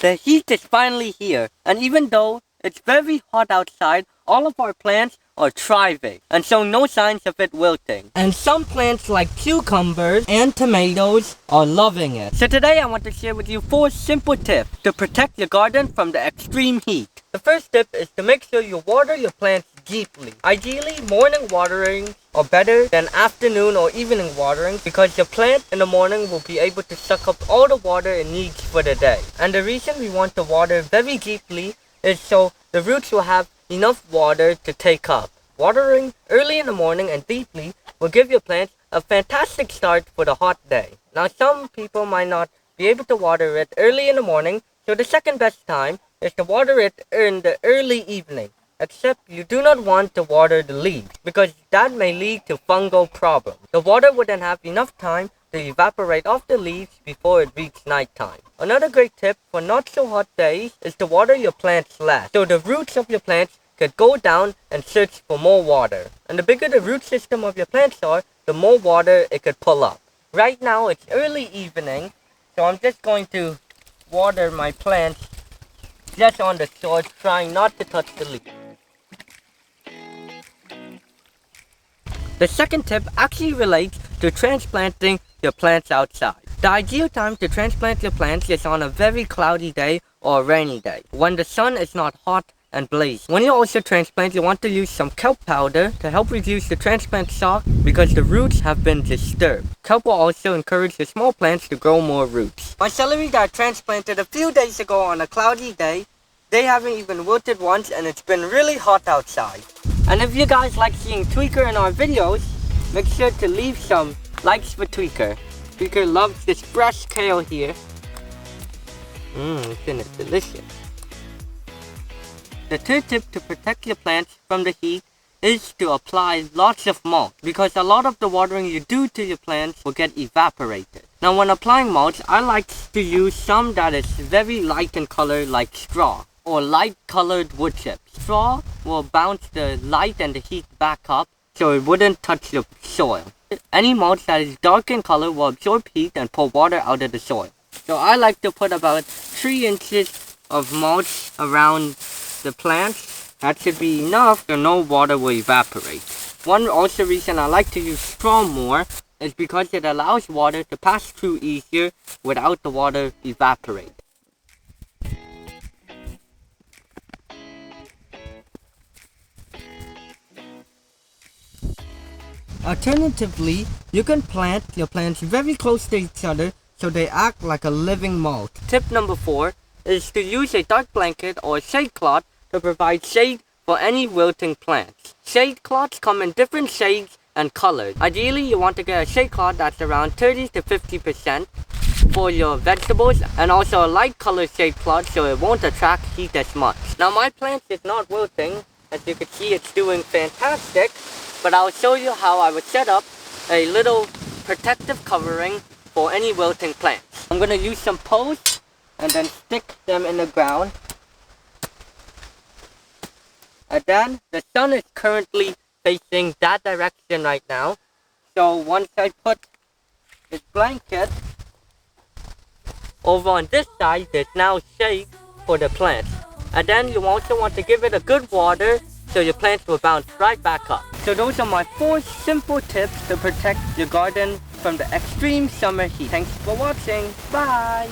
The heat is finally here, and even though it's very hot outside, all of our plants are thriving and show no signs of it wilting. And some plants like cucumbers and tomatoes are loving it. So today I want to share with you 4 simple tips to protect your garden from the extreme heat. The first tip is to make sure you water your plants deeply. Ideally, morning watering are better than afternoon or evening watering because your plant in the morning will be able to suck up all the water it needs for the day. And the reason we want to water very deeply is so the roots will have enough water to take up. Watering early in the morning and deeply will give your plants a fantastic start for the hot day. Now some people might not be able to water it early in the morning, so the second best time is to water it in the early evening. Except you do not want to water the leaves because that may lead to fungal problems. The water would then have enough time to evaporate off the leaves before it reaches nighttime. Another great tip for not so hot days is to water your plants less, so the roots of your plants could go down and search for more water. And the bigger the root system of your plants are, the more water it could pull up. Right now it's early evening, so I'm just going to water my plants just on the shore, trying not to touch the leaf. The second tip actually relates to transplanting your plants outside. The ideal time to transplant your plants is on a very cloudy day or a rainy day, when the sun is not hot and blazing. When you also transplant, you want to use some kelp powder to help reduce the transplant shock because the roots have been disturbed. Kelp will also encourage the small plants to grow more roots. My celery that I transplanted a few days ago on a cloudy day, they haven't even wilted once, and it's been really hot outside. And if you guys like seeing Tweaker in our videos, make sure to leave some likes for Tweaker. Tweaker loves this fresh kale here. Isn't it delicious? The third tip to protect your plants from the heat is to apply lots of mulch because a lot of the watering you do to your plants will get evaporated. Now when applying mulch, I like to use some that is very light in color like straw or light colored wood chips. Straw will bounce the light and the heat back up so it wouldn't touch the soil. Any mulch that is dark in color will absorb heat and pull water out of the soil. So I like to put about 3 inches of mulch around the plants. That should be enough so no water will evaporate. One also reason I like to use straw more is because it allows water to pass through easier without the water evaporating. Alternatively, you can plant your plants very close to each other so they act like a living mold. Tip number 4 is to use a dark blanket or shade cloth to provide shade for any wilting plants. Shade cloths come in different shades and colors. Ideally, you want to get a shade cloth that's around 30 to 50% for your vegetables, and also a light color shade cloth so it won't attract heat as much. Now my plant is not wilting. As you can see, it's doing fantastic, but I'll show you how I would set up a little protective covering for any wilting plants. I'm going to use some posts and then stick them in the ground. And then the sun is currently facing that direction right now. So once I put this blanket over on this side, there's now shade for the plants. And then you also want to give it a good water so your plants will bounce right back up. So those are my 4 simple tips to protect your garden from the extreme summer heat. Thanks for watching. Bye!